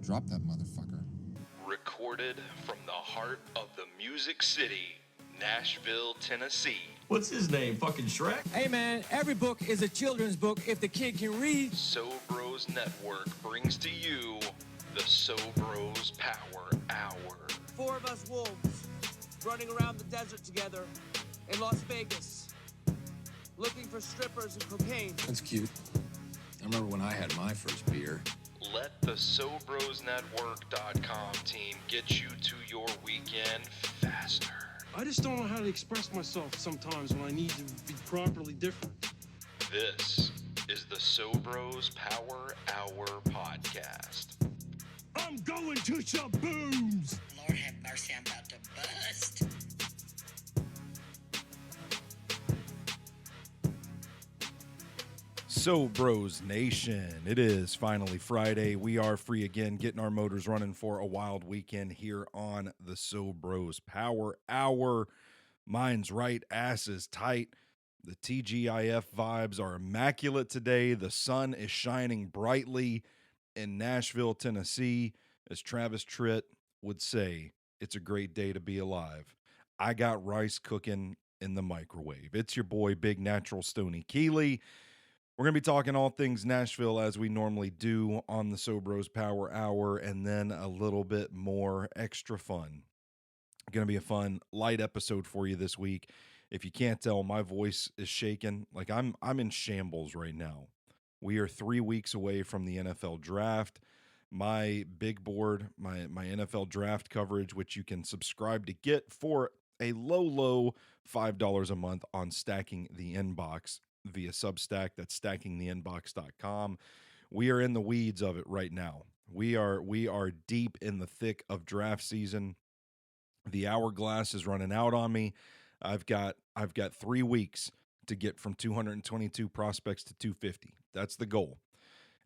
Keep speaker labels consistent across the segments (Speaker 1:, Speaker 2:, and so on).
Speaker 1: Drop that motherfucker.
Speaker 2: Recorded from the heart of the Music City, Nashville, Tennessee.
Speaker 3: What's his name? Fucking Shrek?
Speaker 4: Hey man, every book is a children's book if the kid can read.
Speaker 2: SoBros Network brings to you the SoBros Power Hour.
Speaker 4: 4 of us wolves running around the desert together in Las Vegas, looking for strippers and cocaine.
Speaker 5: That's cute. I remember when I had my first beer.
Speaker 2: Let the SoBrosNetwork.com team get you to your weekend faster.
Speaker 6: I just don't know how to express myself sometimes when I need to be properly different.
Speaker 2: This is the SoBros Power Hour podcast.
Speaker 6: I'm going to Shabooms!
Speaker 7: Lord have mercy, I'm about to bust.
Speaker 8: SoBros Nation, it is finally Friday. We are free again, getting our motors running for a wild weekend here on the SoBros Power Hour. Mine's right, ass is tight. The TGIF vibes are immaculate today. The sun is shining brightly in Nashville, Tennessee. As Travis Tritt would say, it's a great day to be alive. I got rice cooking in the microwave. It's your boy, Big Natural Stoney Keeley. We're going to be talking all things Nashville as we normally do on the SoBros Power Hour, and then a little bit more extra fun. Going to be a fun, light episode for you this week. If you can't tell, my voice is shaking. Like I'm in shambles right now. We are 3 weeks away from the NFL draft. My big board, my NFL draft coverage, which you can subscribe to get for a low $5 a month on Stacking the Inbox via Substack. That's stackingtheinbox.com. We are in the weeds of it right now. We are deep in the thick of draft season. The hourglass is running out on me. I've got 3 weeks to get from 222 prospects to 250. That's the goal.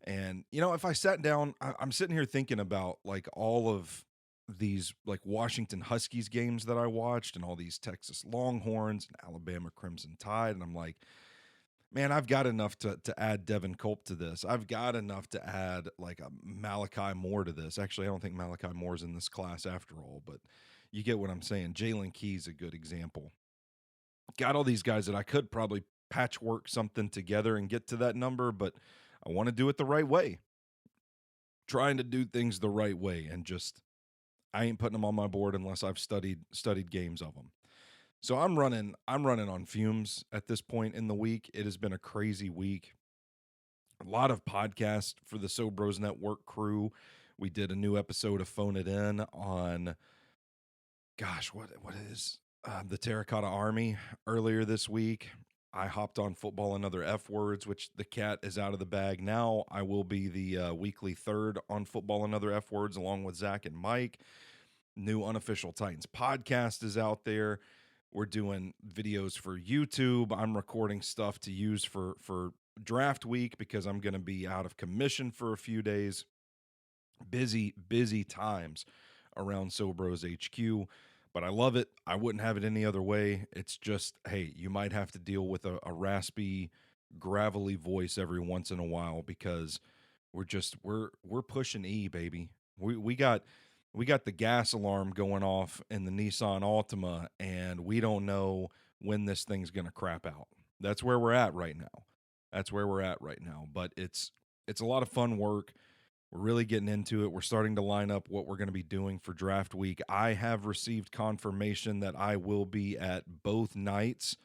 Speaker 8: And, you know, if I sat down, I'm sitting here thinking about like all of these like Washington Huskies games that I watched and all these Texas Longhorns and Alabama Crimson Tide. And I'm like, man, I've got enough to add Devin Culp to this. I've got enough to add like a Malachi Moore to this. Actually, I don't think Malachi Moore's in this class after all, but you get what I'm saying. Jalen Key's a good example. Got all these guys that I could probably patchwork something together and get to that number, but I want to do it the right way. Trying to do things the right way, and just I ain't putting them on my board unless I've studied games of them. So I'm running on fumes at this point in the week. It has been a crazy week. A lot of podcasts for the SoBros Network crew. We did a new episode of Phone It In on, gosh, what is the Terracotta Army earlier this week. I hopped on Football and Other F Words, which the cat is out of the bag now. I will be the weekly third on Football and Other F Words along with Zach and Mike. New Unofficial Titans podcast is out there. We're doing videos for YouTube. I'm recording stuff to use for draft week because I'm going to be out of commission for a few days. Busy times around SoBros HQ. But I love it. I wouldn't have it any other way. It's just, hey, you might have to deal with a raspy, gravelly voice every once in a while because we're pushing E, baby. We got the gas alarm going off in the Nissan Altima, and we don't know when this thing's going to crap out. That's where we're at right now. But it's a lot of fun work. We're really getting into it. We're starting to line up what we're going to be doing for draft week. I have received confirmation that I will be at both nights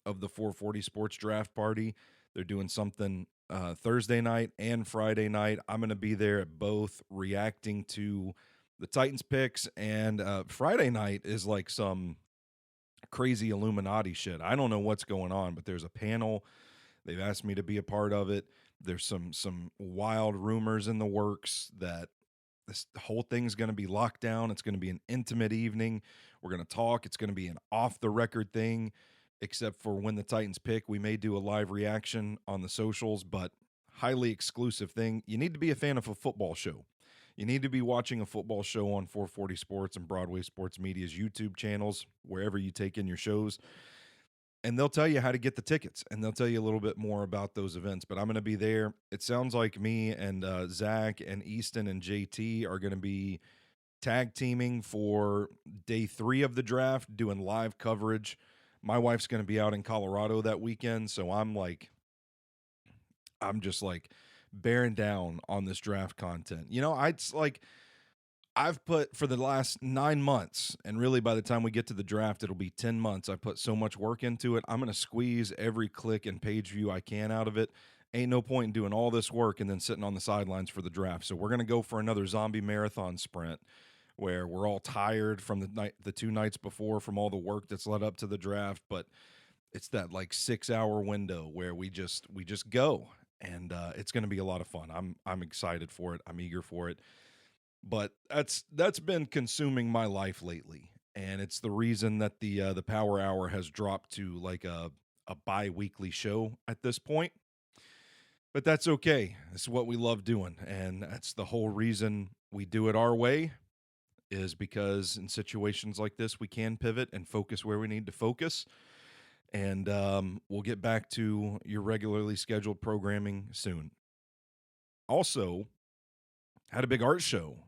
Speaker 8: of the 440 Sports Draft Party. They're doing something Thursday night and Friday night. I'm going to be there at both, reacting to the Titans picks. And Friday night is like some crazy Illuminati shit. I don't know what's going on, but there's a panel. They've asked me to be a part of it. There's some wild rumors in the works that this whole thing's going to be locked down. It's going to be an intimate evening. We're going to talk. It's going to be an off-the-record thing, except for when the Titans pick. We may do a live reaction on the socials, but highly exclusive thing. You need to be a fan of a football show. You need to be watching a football show on 440 Sports and Broadway Sports Media's YouTube channels, wherever you take in your shows. and they'll tell you how to get the tickets, and they'll tell you a little bit more about those events. But I'm going to be there. It sounds like me and Zach and Easton and JT are going to be tag teaming for day 3 of the draft, doing live coverage. My wife's going to be out in Colorado that weekend, so I'm just like bearing down on this draft content. You know, I've put for the last 9 months, and really by the time we get to the draft, it'll be 10 months. I put so much work into it. I'm going to squeeze every click and page view I can out of it. Ain't no point in doing all this work and then sitting on the sidelines for the draft. So we're going to go for another zombie marathon sprint where we're all tired from the 2 nights before from all the work that's led up to the draft. But it's that like 6-hour window where we just go, and it's going to be a lot of fun. I'm excited for it. I'm eager for it. But that's been consuming my life lately, and it's the reason that the Power Hour has dropped to like a bi-weekly show at this point. But that's okay. It's what we love doing, and that's the whole reason we do it our way, is because in situations like this we can pivot and focus where we need to focus. And we'll get back to your regularly scheduled programming soon. Also, had a big art show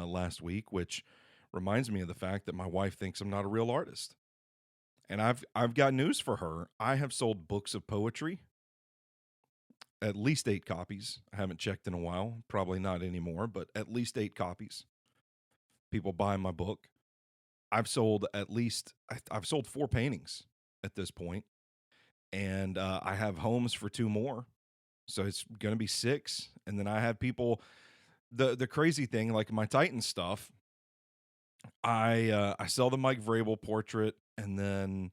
Speaker 8: last week, which reminds me of the fact that my wife thinks I'm not a real artist. And I've got news for her. I have sold books of poetry, at least 8 copies. I haven't checked in a while, probably not anymore, but at least 8 copies. People buy my book. I've sold 4 paintings at this point, and I have homes for 2 more, so it's going to be 6. And then I have people. The crazy thing, like my Titan stuff, I sell the Mike Vrabel portrait, and then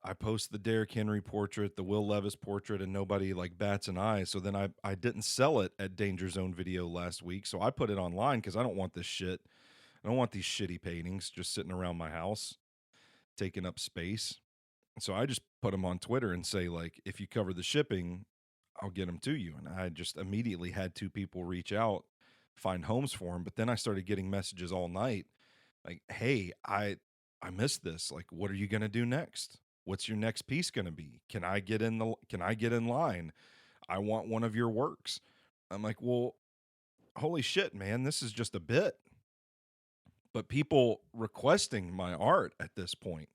Speaker 8: I post the Derrick Henry portrait, the Will Levis portrait, and nobody like bats an eye. So then I didn't sell it at Danger Zone Video last week, so I put it online because I don't want this shit. I don't want these shitty paintings just sitting around my house taking up space. So I just put them on Twitter and say, like, if you cover the shipping, I'll get them to you. And I just immediately had 2 people reach out, find homes for them. But then I started getting messages all night like, hey, I missed this. Like, what are you going to do next? What's your next piece going to be? Can I get in line? I want one of your works. I'm like, well, holy shit, man, this is just a bit. But people requesting my art at this point,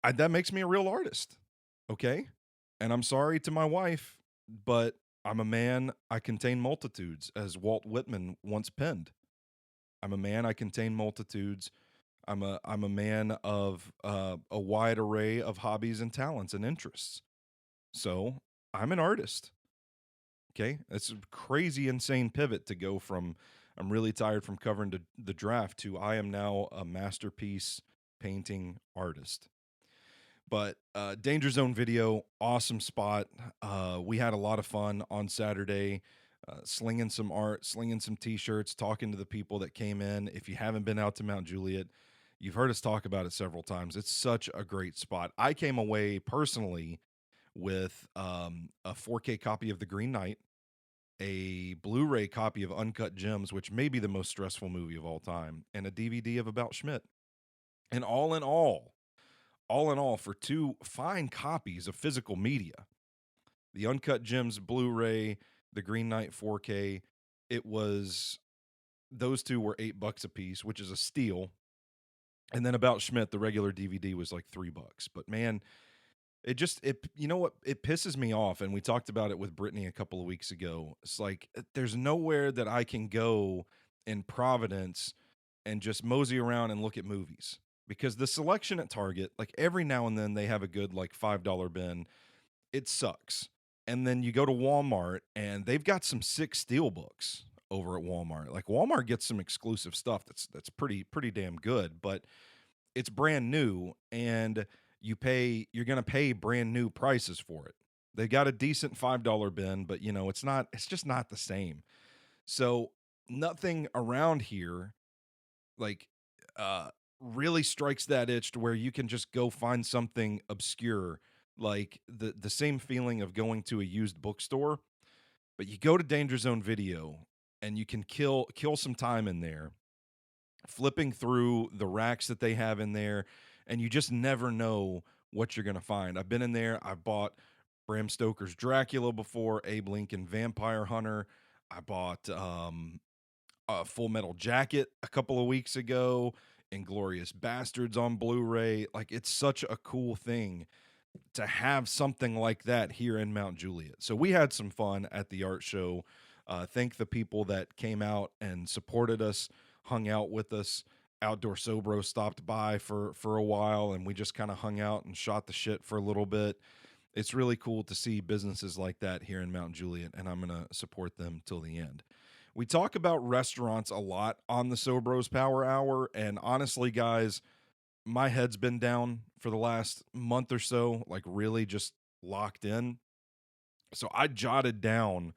Speaker 8: that makes me a real artist. Okay. And I'm sorry to my wife, but I'm a man. I contain multitudes, as Walt Whitman once penned. I'm a man. I contain multitudes. I'm a man of a wide array of hobbies and talents and interests. So I'm an artist. Okay. It's a crazy, insane pivot to go from I'm really tired from covering the draft to I am now a masterpiece painting artist. But Danger Zone Video, awesome spot. We had a lot of fun on Saturday, slinging some art, slinging some T-shirts, talking to the people that came in. If you haven't been out to Mount Juliet, you've heard us talk about it several times. It's such a great spot. I came away personally with a 4K copy of The Green Knight, a Blu-ray copy of Uncut Gems, which may be the most stressful movie of all time, and a DVD of About Schmidt. And all in all, for 2 fine copies of physical media, the Uncut Gems Blu-ray, the Green Knight 4K, those 2 were $8 a piece, which is a steal. And then About Schmidt, the regular DVD, was like $3. But man, you know what? It pisses me off. And we talked about it with Brittany a couple of weeks ago. It's like, there's nowhere that I can go in Providence and just mosey around and look at movies, because the selection at Target, like every now and then they have a good like $5 bin. It sucks. And then you go to Walmart and they've got some sick steel books over at Walmart. Like Walmart gets some exclusive stuff that's pretty damn good, but it's brand new, and you're going to pay brand new prices for it. They got a decent $5 bin, but you know, it's just not the same. So nothing around here like really strikes that itch to where you can just go find something obscure, like the same feeling of going to a used bookstore. But you go to Danger Zone Video and you can kill some time in there flipping through the racks that they have in there, and you just never know what you're going to find. I've been in there. I've bought Bram Stoker's Dracula before, Abe Lincoln Vampire Hunter. I bought a Full Metal Jacket a couple of weeks ago, Inglorious Bastards on Blu-ray. Like, it's such a cool thing to have something like that here in Mount Juliet. So we had some fun at the art show. Thank the people that came out and supported us, hung out with us. Outdoor Sobro stopped by for a while, and we just kind of hung out and shot the shit for a little bit. It's really cool to see businesses like that here in Mount Juliet, and I'm going to support them till the end. We talk about restaurants a lot on the SoBros Power Hour, and honestly, guys, my head's been down for the last month or so, like really just locked in. So I jotted down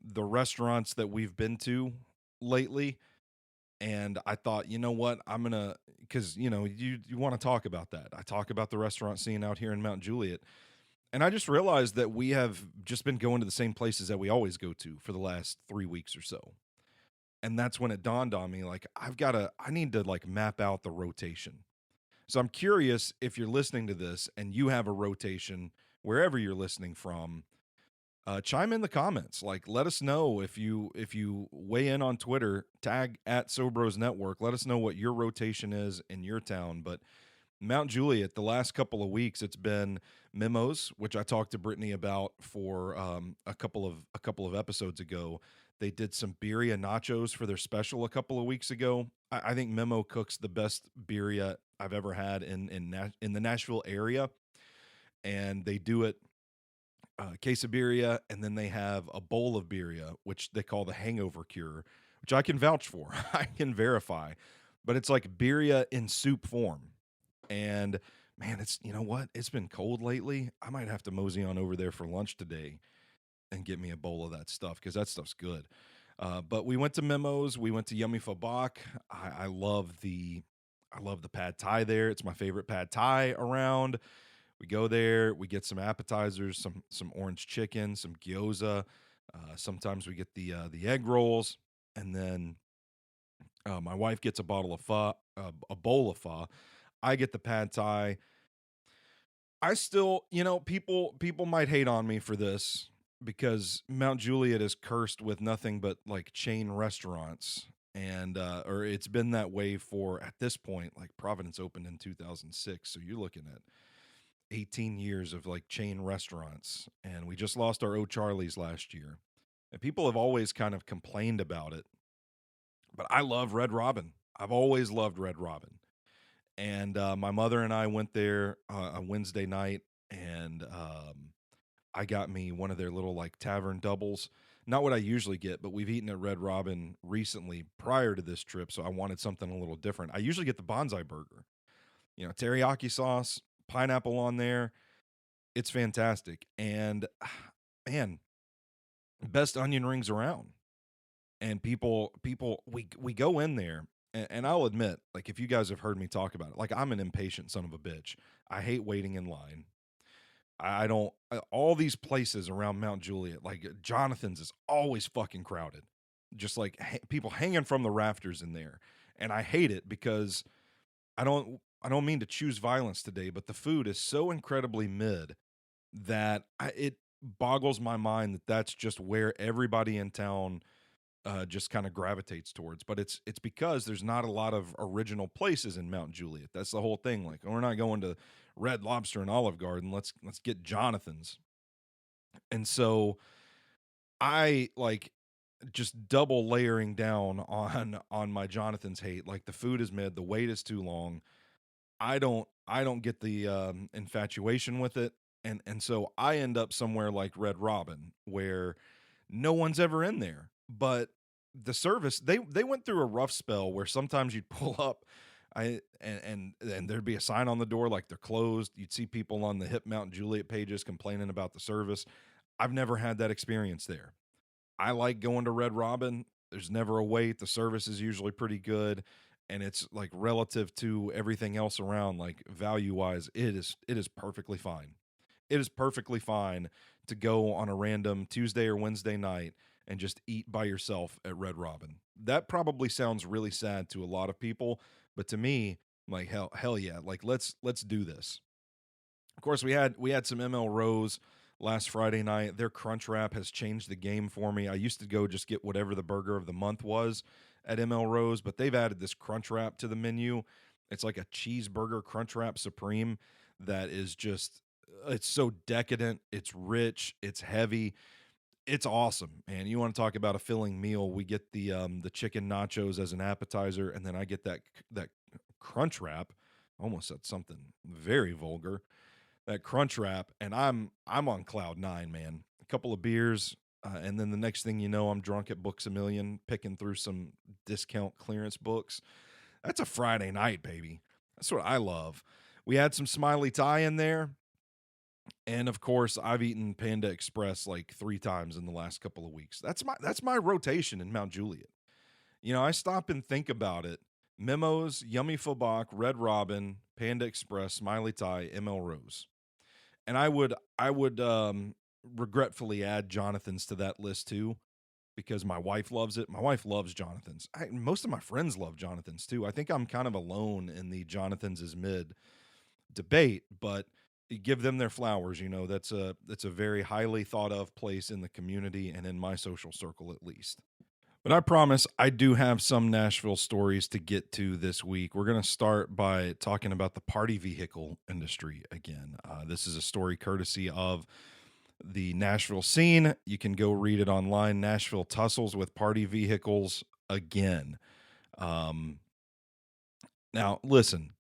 Speaker 8: the restaurants that we've been to lately, and I thought, you know what, I'm gonna, because you want to talk about that. I talk about the restaurant scene out here in Mount Juliet, and I just realized that we have just been going to the same places that we always go to for the last 3 weeks or so. And that's when it dawned on me, like, I need to like map out the rotation. So I'm curious if you're listening to this and you have a rotation wherever you're listening from. Chime in the comments. Like, let us know if you weigh in on Twitter, tag at SoBros Network. Let us know what your rotation is in your town. But Mount Juliet, the last couple of weeks, it's been Memos, which I talked to Brittany about for a couple of episodes ago. They did some birria nachos for their special a couple of weeks ago. I think Memo cooks the best birria I've ever had in the Nashville area, and they do it quesabirria, and then they have a bowl of birria, which they call the hangover cure, which I can vouch for. I can verify, but it's like birria in soup form. And man, you know what? It's been cold lately. I might have to mosey on over there for lunch today and get me a bowl of that stuff, because that stuff's good. But we went to Memos. We went to Yummy Fabak. I love the pad thai there. It's my favorite pad thai around. We go there. We get some appetizers, some orange chicken, some gyoza. Sometimes we get the egg rolls, and then my wife gets a bottle of pho, a bowl of pho. I get the pad thai. I still, people might hate on me for this, because Mount Juliet is cursed with nothing but like chain restaurants, and or it's been that way for, at this point, like Providence opened in 2006, so you're looking at 18 years of like chain restaurants, and we just lost our O'Charlie's last year, and people have always kind of complained about it, but I love Red Robin. I've always loved Red Robin. And my mother and I went there on Wednesday night, and I got me one of their little like tavern doubles. Not what I usually get, but we've eaten at Red Robin recently prior to this trip, so I wanted something a little different. I usually get the bonsai burger, teriyaki sauce, pineapple on there. It's fantastic. And man, best onion rings around. And people, we go in there, and I'll admit, like, if you guys have heard me talk about it, like, I'm an impatient son of a bitch. I hate waiting in line. I don't, all these places around Mount Juliet, like Jonathan's is always fucking crowded. Just like people hanging from the rafters in there. And I hate it, because I don't mean to choose violence today, but the food is so incredibly mid that it boggles my mind that that's just where everybody in town just kind of gravitates towards. But it's because there's not a lot of original places in Mount Juliet. That's the whole thing. Like, we're not going to Red Lobster and Olive Garden. Let's get Jonathan's. And so I like just double layering down on my Jonathan's hate. Like, the food is mid, the wait is too long. I don't get the infatuation with it. And so I end up somewhere like Red Robin, where no one's ever in there. But the service, they went through a rough spell where sometimes you'd pull up and there'd be a sign on the door like they're closed. You'd see people on the Hip Mount Juliet pages complaining about the service. I've never had that experience there. I like going to Red Robin. There's never a wait. The service is usually pretty good, and it's like relative to everything else around, like value wise, it is perfectly fine. It is perfectly fine to go on a random Tuesday or Wednesday night and just eat by yourself at Red Robin. That probably sounds really sad to a lot of people, but to me, like, hell yeah, like let's do this. Of course, we had some ML Rose last Friday night. Their Crunch Wrap has changed the game for me. I used to go just get whatever the burger of the month was at ML Rose, but they've added this Crunch Wrap to the menu. It's like a cheeseburger Crunch Wrap Supreme that is just, it's so decadent, it's rich, it's heavy. It's awesome, man. You want to talk about a filling meal? We get the chicken nachos as an appetizer, and then I get that Crunch Wrap. Almost said something very vulgar. That Crunch Wrap, and I'm on cloud nine, man. A couple of beers, and then the next thing you know, I'm drunk at Books A Million, picking through some discount clearance books. That's a Friday night, baby. That's what I love. We had some Smiley Thai in there. And of course, I've eaten Panda Express like 3 times in the last couple of weeks. That's my rotation in Mount Juliet. You know, I stop and think about it. Memos, Yummy Fabak, Red Robin, Panda Express, Smiley Thai, ML Rose. And I would regretfully add Jonathan's to that list too, because my wife loves it. My wife loves Jonathan's. Most of my friends love Jonathan's too. I think I'm kind of alone in the Jonathan's is mid debate, but you give them their flowers. You know, that's a very highly thought of place in the community and in my social circle at least. But I promise I do have some Nashville stories to get to this week. We're going to start by talking about the party vehicle industry again. This is a story courtesy of the Nashville Scene. You can go read it online. Nashville tussles with party vehicles again. Now, listen,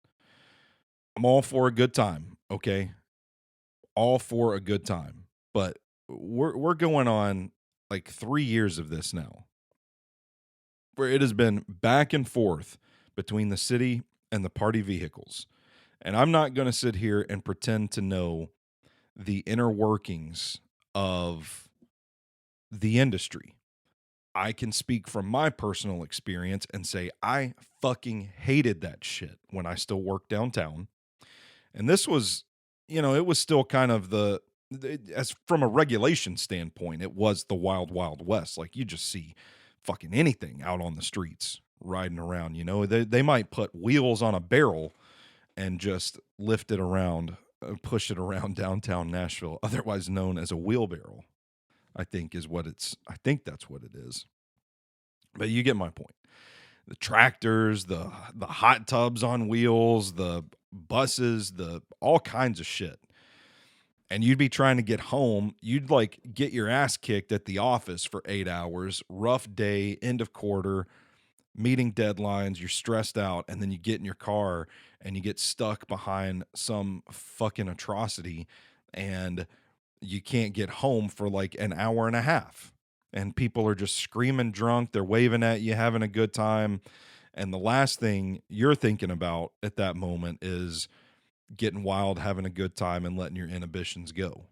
Speaker 8: I'm all for a good time, okay? All for a good time. But we're going on like 3 years of this now, where it has been back and forth between the city and the party vehicles. And I'm not going to sit here and pretend to know the inner workings of the industry. I can speak from my personal experience and say I fucking hated that shit when I still worked downtown. And this was, you know, it was still kind of as from a regulation standpoint, it was the wild, wild west. Like you just see fucking anything out on the streets riding around, you know, they might put wheels on a barrel and just lift it around, push it around downtown Nashville, otherwise known as a wheelbarrow, I think that's what it is. But you get my point. The tractors, the hot tubs on wheels, the buses, the all kinds of shit. And you'd be trying to get home. You'd like get your ass kicked at the office for 8 hours, rough day, end of quarter, meeting deadlines. You're stressed out. And then you get in your car and you get stuck behind some fucking atrocity and you can't get home for like an hour and a half. And people are just screaming drunk. They're waving at you, having a good time. And the last thing you're thinking about at that moment is getting wild, having a good time, and letting your inhibitions go.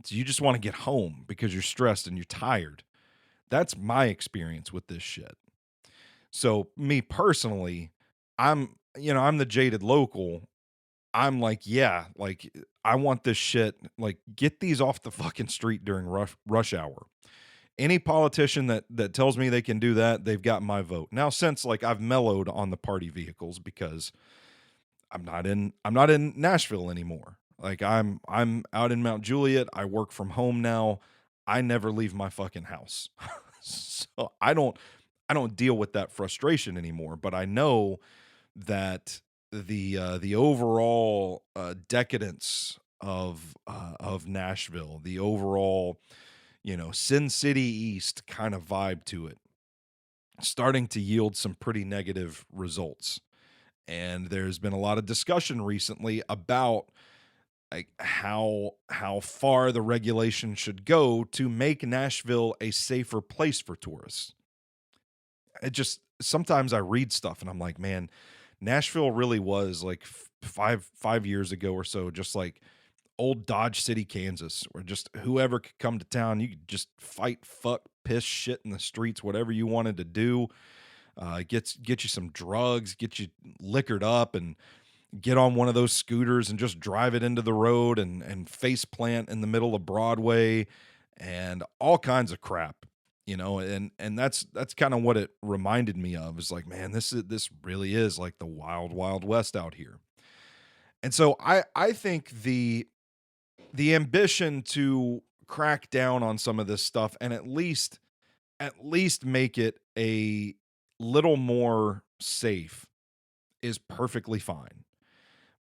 Speaker 8: So you just want to get home because you're stressed and you're tired. That's my experience with this shit. So me personally, I'm the jaded local. I'm like, yeah, like I want this shit, like get these off the fucking street during rush hour. Any politician that tells me they can do that, they've got my vote. Now, since like I've mellowed on the party vehicles because I'm not in Nashville anymore. Like I'm out in Mount Juliet. I work from home now. I never leave my fucking house. So I don't deal with that frustration anymore, but I know that the overall decadence of Nashville, the overall, you know, Sin City East kind of vibe to it, starting to yield some pretty negative results. And there's been a lot of discussion recently about like how far the regulation should go to make Nashville a safer place for tourists. It just sometimes I read stuff and I'm like, man, Nashville really was like 5 years ago or so, just like old Dodge City, Kansas, where just whoever could come to town, you could just fight, fuck, piss, shit in the streets, whatever you wanted to do. Get you some drugs, get you liquored up, and get on one of those scooters and just drive it into the road and face plant in the middle of Broadway and all kinds of crap, you know. And that's kind of what it reminded me of. Is like, man, this really is like the wild, wild west out here. And so I think the ambition to crack down on some of this stuff and at least make it a little more safe is perfectly fine.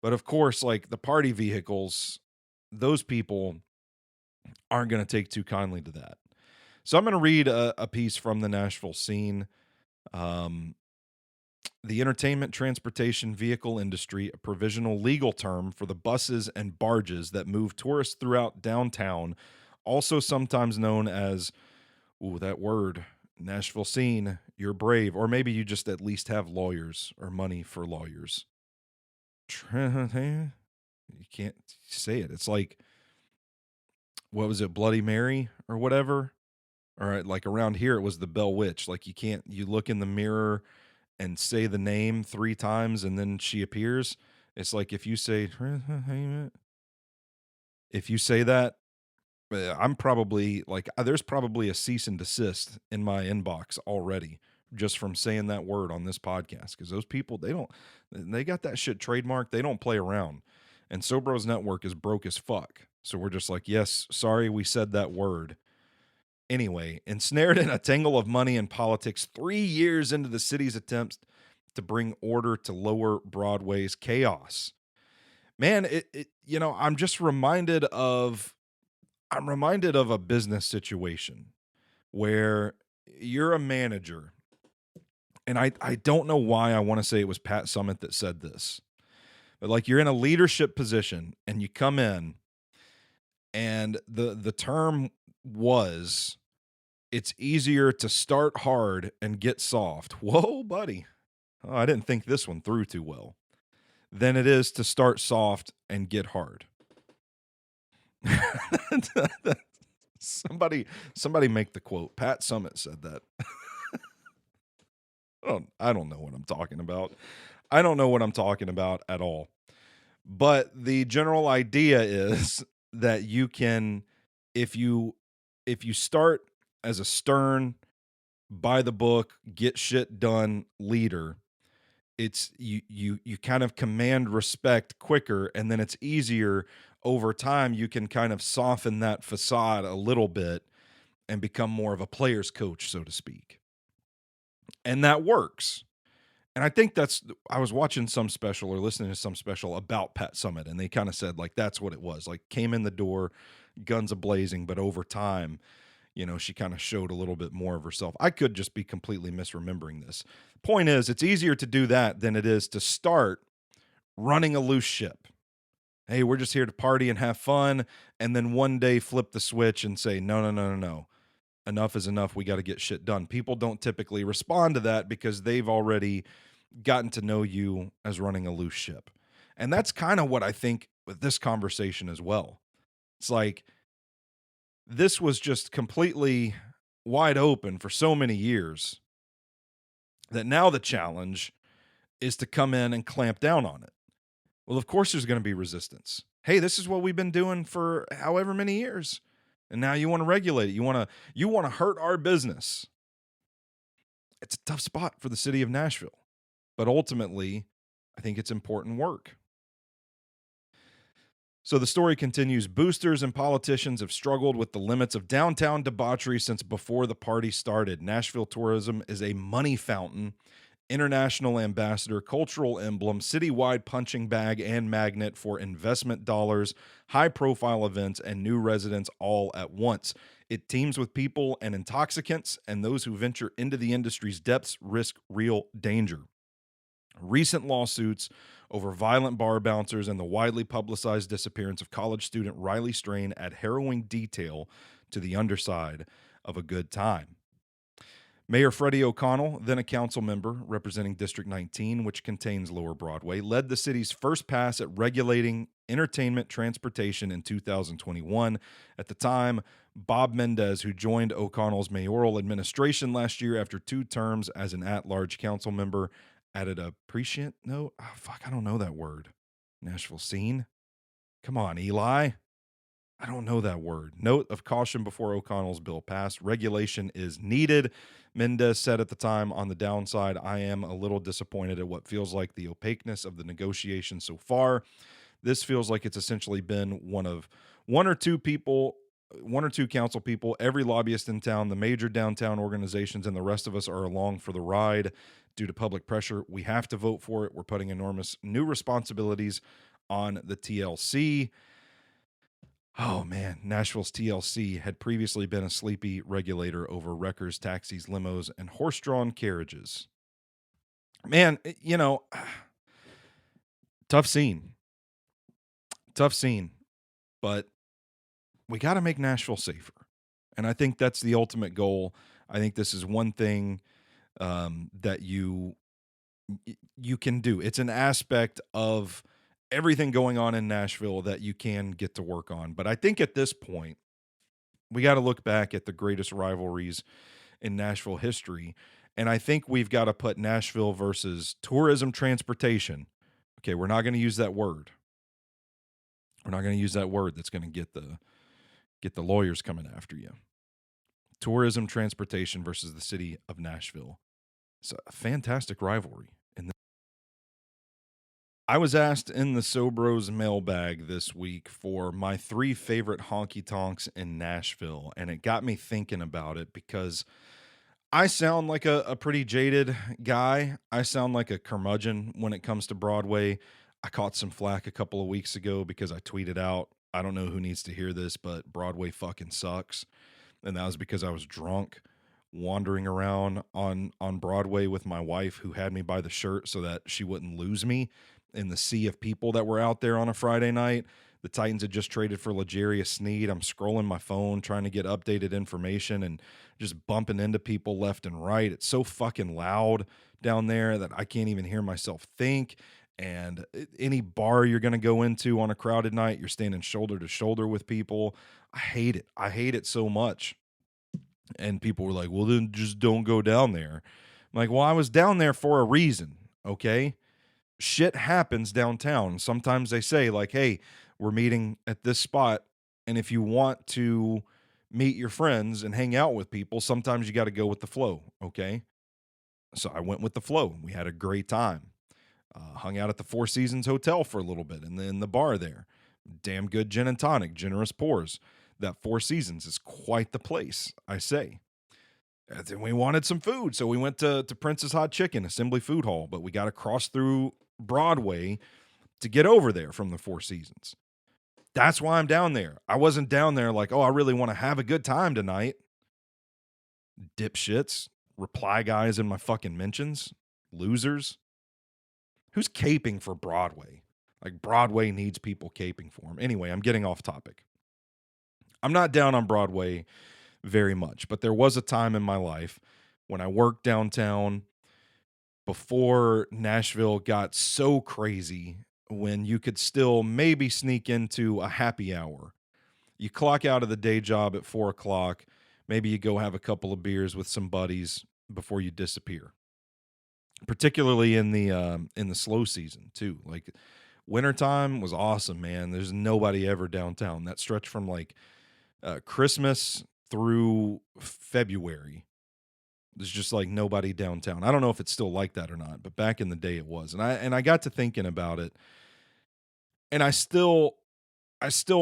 Speaker 8: But of course, like the party vehicles, those people aren't going to take too kindly to that. So I'm going to read a piece from the Nashville Scene. The entertainment transportation vehicle industry, a provisional legal term for the buses and barges that move tourists throughout downtown, also sometimes known as, that word, Nashville Scene, you're brave. Or maybe you just at least have lawyers or money for lawyers. You can't say it. It's like, what was it, Bloody Mary or whatever? Or like around here, it was the Bell Witch. Like you look in the mirror and say the name 3 times and then she appears. It's like if you say that, I'm probably like, there's probably a cease and desist in my inbox already just from saying that word on this podcast. Because those people, they got that shit trademarked. They don't play around. And SoBros Network is broke as fuck. So we're just like, yes, sorry we said that word. Anyway, ensnared in a tangle of money and politics 3 years into the city's attempts to bring order to lower Broadway's chaos. Man, I'm just reminded of a business situation where you're a manager. And I don't know why I want to say it was Pat Summitt that said this. But like you're in a leadership position and you come in and the term was, it's easier to start hard and get soft. Whoa, buddy. Oh, I didn't think this one through too well. Than it is to start soft and get hard. Somebody make the quote. Pat Summitt said that. I don't know what I'm talking about. I don't know what I'm talking about at all. But the general idea is that you can, if you start as a stern, by the book, get shit done leader, it's you kind of command respect quicker, and then it's easier over time. You can kind of soften that facade a little bit and become more of a player's coach, so to speak. And that works. And I think I was watching some special or listening to some special about Pat Summitt, and they kind of said like that's what it was. Like came in the door, guns a-blazing, but over time, she kind of showed a little bit more of herself. I could just be completely misremembering this. Point is, it's easier to do that than it is to start running a loose ship. Hey, we're just here to party and have fun, and then one day flip the switch and say, no. Enough is enough. We got to get shit done. People don't typically respond to that because they've already gotten to know you as running a loose ship. And that's kind of what I think with this conversation as well. It's like, this was just completely wide open for so many years that now the challenge is to come in and clamp down on it. Well, of course there's going to be resistance. Hey, this is what we've been doing for however many years. And now you want to regulate it. You want to hurt our business. It's a tough spot for the city of Nashville. But ultimately, I think it's important work. So the story continues. Boosters and politicians have struggled with the limits of downtown debauchery since before the party started. Nashville tourism is a money fountain, international ambassador, cultural emblem, citywide punching bag and magnet for investment dollars, high-profile events, and new residents all at once. It teams with people and intoxicants, and those who venture into the industry's depths risk real danger. Recent lawsuits over violent bar bouncers and the widely publicized disappearance of college student Riley Strain add harrowing detail to the underside of a good time. Mayor Freddie O'Connell, then a council member representing District 19, which contains Lower Broadway, led the city's first pass at regulating entertainment transportation in 2021. At the time, Bob Mendez, who joined O'Connell's mayoral administration last year after 2 terms as an at-large council member, added a prescient note. Oh, fuck, I don't know that word. Nashville Scene? Come on, Eli. I don't know that word. Note of caution before O'Connell's bill passed. Regulation is needed. Mendez said at the time, on the downside, I am a little disappointed at what feels like the opaqueness of the negotiation so far. This feels like it's essentially been one or two council people, every lobbyist in town, the major downtown organizations, and the rest of us are along for the ride due to public pressure. We have to vote for it. We're putting enormous new responsibilities on the TLC. Oh man, Nashville's TLC had previously been a sleepy regulator over wreckers, taxis, limos, and horse-drawn carriages. Man, tough scene. Tough scene. But we got to make Nashville safer. And I think that's the ultimate goal. I think this is one thing that you can do. It's an aspect of everything going on in Nashville that you can get to work on. But I think at this point, we got to look back at the greatest rivalries in Nashville history. And I think we've got to put Nashville versus tourism transportation. Okay, we're not going to use that word. We're not going to use that word that's going to get the lawyers coming after you. Tourism transportation versus the city of Nashville. It's a fantastic rivalry. I was asked in the SoBros mailbag this week for my 3 favorite honky tonks in Nashville, and it got me thinking about it because I sound like a pretty jaded guy. I sound like a curmudgeon when it comes to Broadway. I caught some flack a couple of weeks ago because I tweeted out, I don't know who needs to hear this, but Broadway fucking sucks. And that was because I was drunk, wandering around on Broadway with my wife, who had me by the shirt so that she wouldn't lose me in the sea of people that were out there on a Friday night. The Titans had just traded for L'Jarius Sneed. I'm scrolling my phone trying to get updated information and just bumping into people left and right. It's so fucking loud down there that I can't even hear myself think. And any bar you're going to go into on a crowded night, you're standing shoulder to shoulder with people. I hate it. I hate it so much. And people were like, well, then just don't go down there. I'm like, well, I was down there for a reason, okay? Shit happens downtown. Sometimes they say, like, hey, we're meeting at this spot, and if you want to meet your friends and hang out with people, sometimes you got to go with the flow, okay? So I went with the flow. We had a great time. Hung out at the Four Seasons Hotel for a little bit, and then the bar there. Damn good gin and tonic, generous pours. That Four Seasons is quite the place, I say. And then we wanted some food, so we went to Prince's Hot Chicken, Assembly Food Hall, but we got to cross through Broadway to get over there from the Four Seasons. That's why I'm down there. I wasn't down there like, oh, I really want to have a good time tonight. Dipshits, reply guys in my fucking mentions, losers. Who's caping for Broadway? Like, Broadway needs people caping for them. Anyway, I'm getting off topic. I'm not down on Broadway very much, but there was a time in my life when I worked downtown before Nashville got so crazy, when you could still maybe sneak into a happy hour. You clock out of the day job at 4 o'clock. Maybe you go have a couple of beers with some buddies before you disappear. Particularly in the slow season too. Like, wintertime was awesome, man. There's nobody ever downtown. That stretch from like Christmas through February, there's just like nobody downtown. I don't know if it's still like that or not, but back in the day it was. And I got to thinking about it, and I still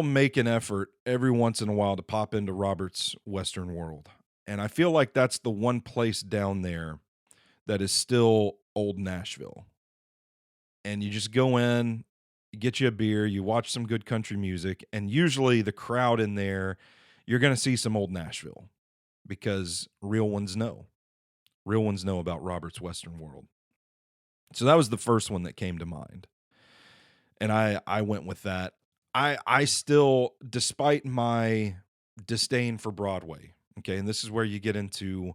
Speaker 8: make an effort every once in a while to pop into Robert's Western World. And I feel like that's the one place down there that is still old Nashville. And you just go in, you get you a beer, you watch some good country music, and usually the crowd in there, you're going to see some old Nashville, because real ones know. Real ones know about Robert's Western World. So that was the first one that came to mind. And I went with that. I still, despite my disdain for Broadway, okay, and this is where you get into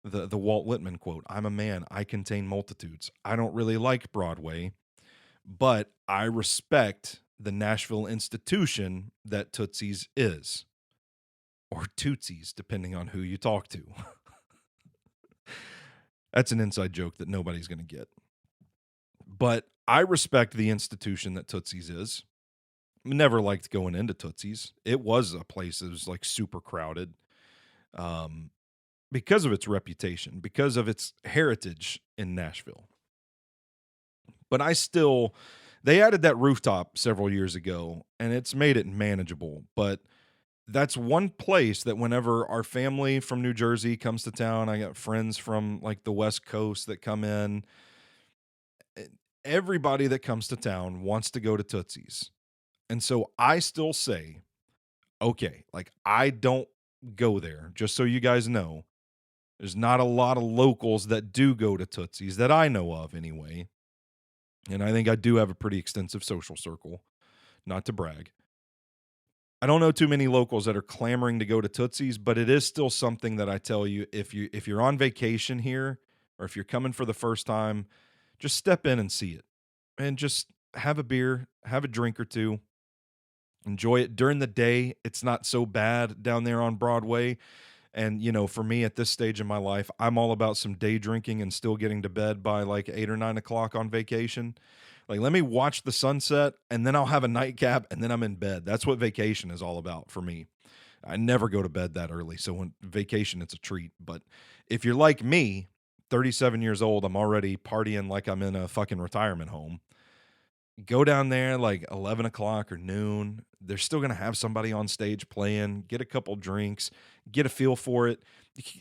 Speaker 8: the Walt Whitman quote, I'm a man, I contain multitudes. I don't really like Broadway, but I respect the Nashville institution that Tootsie's is. Or Tootsie's, depending on who you talk to. That's an inside joke that nobody's going to get. But I respect the institution that Tootsie's is. Never liked going into Tootsie's. It was a place that was like super crowded. Because of its reputation, because of its heritage in Nashville. But I still They added that rooftop several years ago, and it's made it manageable. But that's one place that whenever our family from New Jersey comes to town, I got friends from like the West Coast that come in. e- Everybody that comes to town wants to go to Tootsie's. And so I still say, okay, like I don't go there, just so you guys know. There's not a lot of locals that do go to Tootsie's that I know of anyway. And I think I do have a pretty extensive social circle, not to brag. I don't know too many locals that are clamoring to go to Tootsie's, but it is still something that I tell you, if you're on vacation here or if you're coming for the first time, just step in and see it. And just have a beer, have a drink or two. Enjoy it during the day. It's not so bad down there on Broadway. And, for me at this stage in my life, I'm all about some day drinking and still getting to bed by like 8 or 9 o'clock on vacation. Like, let me watch the sunset and then I'll have a nightcap and then I'm in bed. That's what vacation is all about for me. I never go to bed that early. So when vacation, it's a treat. But if you're like me, 37 years old, I'm already partying like I'm in a fucking retirement home. Go down there like 11 o'clock or noon. They're still going to have somebody on stage playing, get a couple drinks, get a feel for it.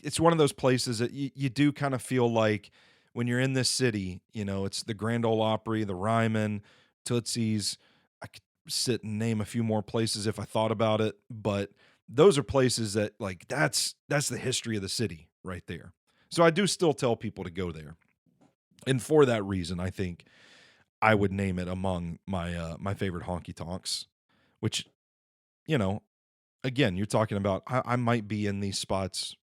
Speaker 8: It's one of those places that you do kind of feel like when you're in this city, it's the Grand Ole Opry, the Ryman, Tootsie's. I could sit and name a few more places if I thought about it, but those are places that like, that's the history of the city right there. So I do still tell people to go there. And for that reason, I think I would name it among my favorite honky tonks, which, again, you're talking about I might be in these spots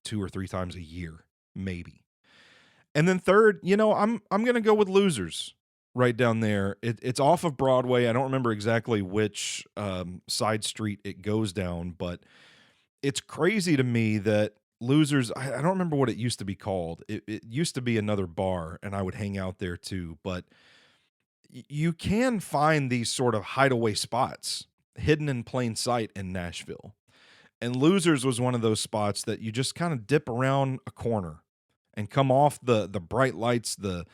Speaker 8: 2 or 3 times a year, maybe. And then third, I'm gonna go with Losers right down there. It's off of Broadway. I don't remember exactly which side street it goes down, but it's crazy to me that Losers. I don't remember what it used to be called. It used to be another bar, and I would hang out there too, but you can find these sort of hideaway spots hidden in plain sight in Nashville. And Losers was one of those spots that you just kind of dip around a corner and come off the bright lights, the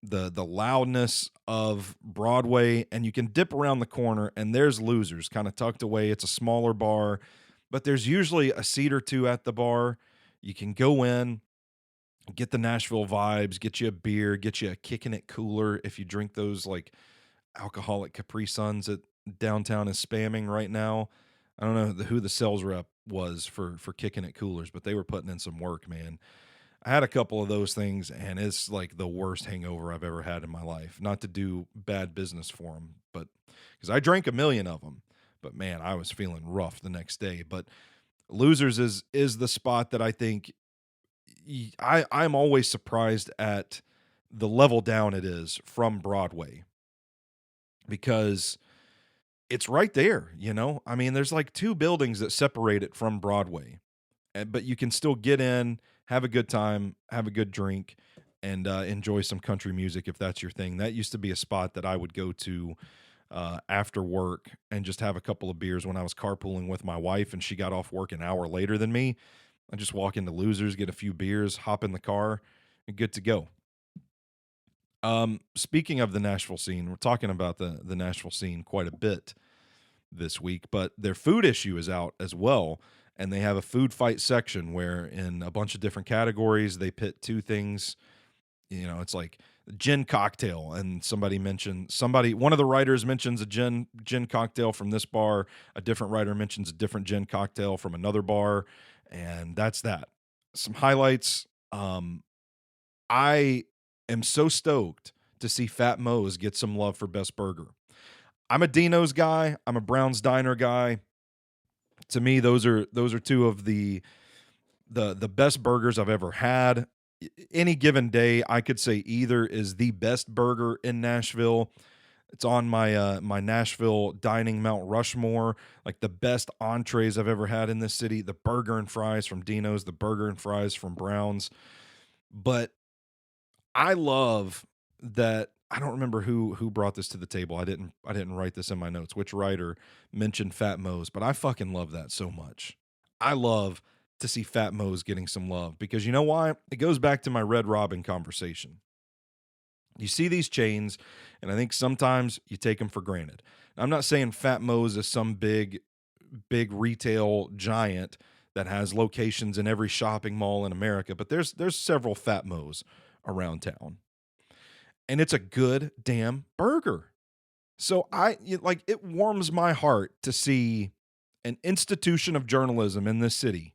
Speaker 8: loudness of Broadway, and you can dip around the corner and there's Losers kind of tucked away. It's a smaller bar, but there's usually a seat or two at the bar. You can go in, get the Nashville vibes, get you a beer, get you a Kicking It cooler if you drink those like alcoholic Capri Suns that downtown is spamming right now. I don't know who the sales rep was for Kicking It coolers, but they were putting in some work, man. I had a couple of those things, and it's like the worst hangover I've ever had in my life. Not to do bad business for them, but because I drank a million of them. But man, I was feeling rough the next day. But Losers is the spot that I think I'm always surprised at the level down it is from Broadway, because it's right there, I mean, there's like 2 buildings that separate it from Broadway, but you can still get in, have a good time, have a good drink, and enjoy some country music if that's your thing. That used to be a spot that I would go to after work and just have a couple of beers when I was carpooling with my wife and she got off work an hour later than me. I just walk into Losers, get a few beers, hop in the car, and good to go. Speaking of the Nashville scene, we're talking about the Nashville scene quite a bit this week, but their food issue is out as well. And they have a food fight section where in a bunch of different categories, they pit 2 things. It's like gin cocktail. And one of the writers mentions a gin cocktail from this bar. A different writer mentions a different gin cocktail from another bar. And that's that. Some highlights. I am so stoked to see Fat Moe's get some love for Best Burger. I'm a Dino's guy. I'm a Brown's Diner guy. To me, those are 2 of the best burgers I've ever had. Any given day, I could say either is the best burger in Nashville. It's on my my Nashville dining Mount Rushmore, like the best entrees I've ever had in this city. The burger and fries from Dino's, the burger and fries from Brown's. But I love that. I don't remember who brought this to the table. I didn't write this in my notes, which writer mentioned Fat Moe's, but I fucking love that so much. I love to see Fat Moe's getting some love because you know why? It goes back to my Red Robin conversation. You see these chains, and I think sometimes you take them for granted. I'm not saying Fat Mo's is some big retail giant that has locations in every shopping mall in America, but there's several Fat Mo's around town. And it's a good damn burger. So it warms my heart to see an institution of journalism in this city,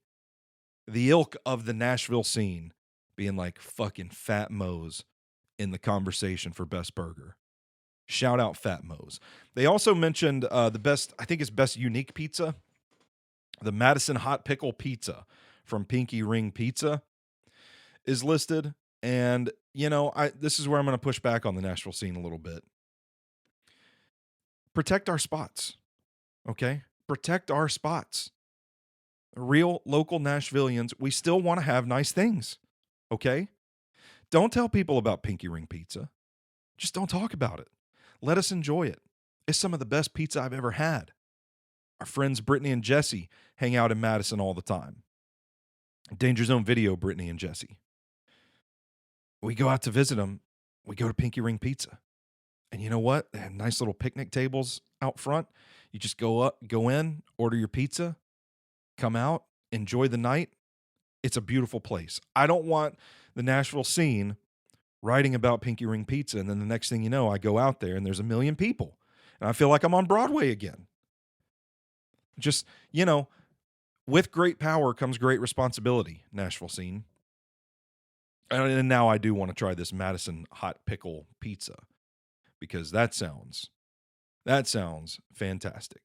Speaker 8: the ilk of the Nashville Scene, being like fucking Fat Mo's in the conversation for best burger. Shout out Fat Mo's. They also mentioned the best, I think it's best unique pizza, the Madison Hot Pickle Pizza from Pinky Ring Pizza is listed. And, this is where I'm going to push back on the Nashville Scene a little bit. Protect our spots, okay? Protect our spots. Real local Nashvillians, we still want to have nice things, okay? Don't tell people about Pinky Ring Pizza. Just don't talk about it. Let us enjoy it. It's some of the best pizza I've ever had. Our friends Brittany and Jesse hang out in Madison all the time. Danger Zone Video, Brittany and Jesse. We go out to visit them. We go to Pinky Ring Pizza. And you know what? They have nice little picnic tables out front. You just go in, order your pizza, come out, enjoy the night. It's a beautiful place. I don't want the Nashville Scene writing about Pinky Ring Pizza, and then the next thing you know, I go out there and there's 1 million people. And I feel like I'm on Broadway again. Just, with great power comes great responsibility, Nashville Scene. And now I do want to try this Madison Hot Pickle Pizza, because that sounds fantastic.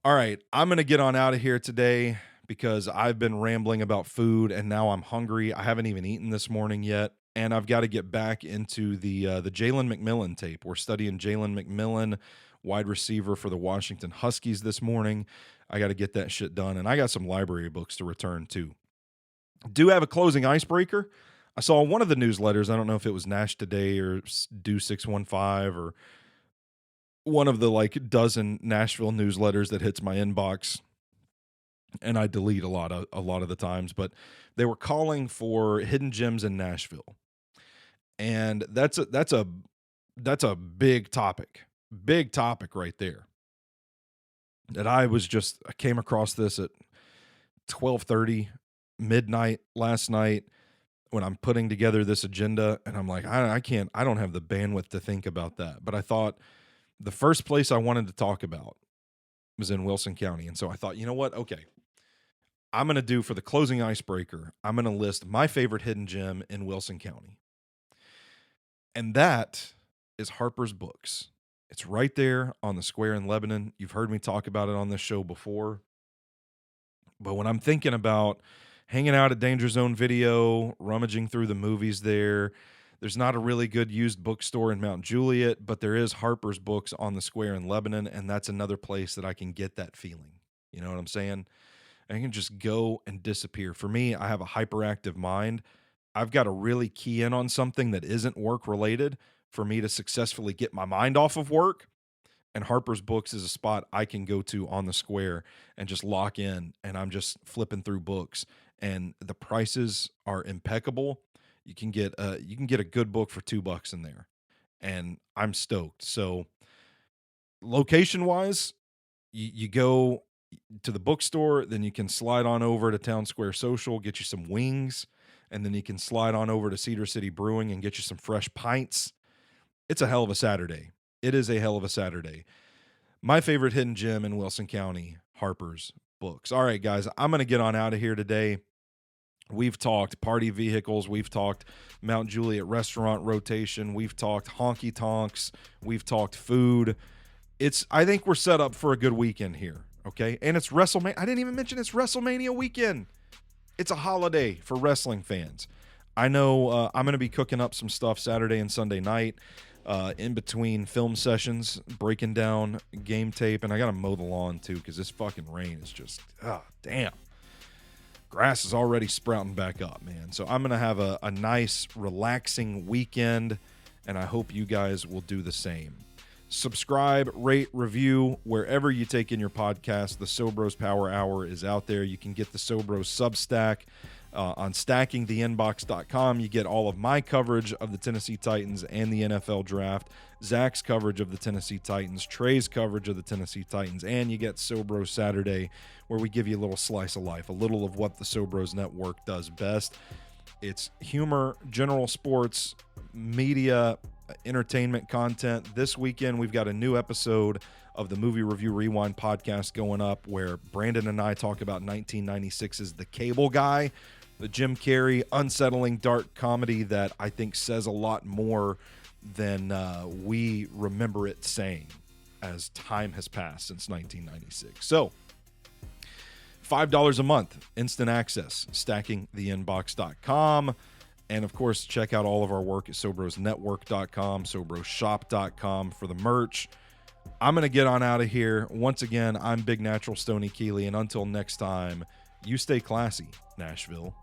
Speaker 8: All right, I'm going to get on out of here today because I've been rambling about food and now I'm hungry. I haven't even eaten this morning yet, and I've got to get back into the Jalen McMillan tape. We're studying Jalen McMillan, wide receiver for the Washington Huskies this morning. I got to get that shit done, and I got some library books to return too. Do have a closing icebreaker. I saw one of the newsletters. I don't know if it was Nash Today or Do 615 or one of the dozen Nashville newsletters that hits my inbox, and I delete a lot of the times. But they were calling for hidden gems in Nashville, and that's a big topic right there. That I came across this at 12:30 midnight last night when I'm putting together this agenda, and I'm like, I don't have the bandwidth to think about that. But I thought the first place I wanted to talk about was in Wilson County. And so I thought, you know what? Okay, I'm going to do for the closing icebreaker, I'm going to list my favorite hidden gem in Wilson County. And that is Harper's Books. It's right there on the square in Lebanon. You've heard me talk about it on this show before. But when I'm thinking about hanging out at Danger Zone Video, rummaging through the movies there's not a really good used bookstore in Mount Juliet, but there is Harper's Books on the square in Lebanon, and that's another place that I can get that feeling. You know what I'm saying? I can just go and disappear. For me, I have a hyperactive mind. I've got to really key in on something that isn't work-related for me to successfully get my mind off of work. And Harper's Books is a spot I can go to on the square and just lock in, and I'm just flipping through books. And the prices are impeccable. You can get a good book for $2 in there, and I'm stoked. So, location wise, you go to the bookstore, then you can slide on over to Town Square Social, get you some wings, and then you can slide on over to Cedar City Brewing and get you some fresh pints. It's a hell of a Saturday. It is a hell of a Saturday. My favorite hidden gem in Wilson County, Harper's Books. All right, guys, I'm going to get on out of here today. We've talked party vehicles. We've talked Mount Juliet restaurant rotation. We've talked Honky Tonks. We've talked food. I think we're set up for a good weekend here, okay? And it's WrestleMania. I didn't even mention it's WrestleMania weekend. It's a holiday for wrestling fans. I know I'm going to be cooking up some stuff Saturday and Sunday night in between film sessions, breaking down game tape, and I got to mow the lawn too because this fucking rain is just, damn. Grass is already sprouting back up, man. So I'm going to have a nice, relaxing weekend, and I hope you guys will do the same. Subscribe, rate, review, wherever you take in your podcast. The SoBros Power Hour is out there. You can get the SoBros Substack. On stackingtheinbox.com, you get all of my coverage of the Tennessee Titans and the NFL draft, Zach's coverage of the Tennessee Titans, Trey's coverage of the Tennessee Titans, and you get SoBros Saturday, where we give you a little slice of life, a little of what the SoBros Network does best. It's humor, general sports, media, entertainment content. This weekend, we've got a new episode of the Movie Review Rewind podcast going up where Brandon and I talk about 1996's The Cable Guy, the Jim Carrey unsettling dark comedy that I think says a lot more than we remember it saying as time has passed since 1996. So, $5 a month, instant access, stackingtheinbox.com. And, of course, check out all of our work at SoBrosNetwork.com, SoBrosShop.com for the merch. I'm going to get on out of here. Once again, I'm Big Natural Stoney Keeley, and until next time, you stay classy, Nashville.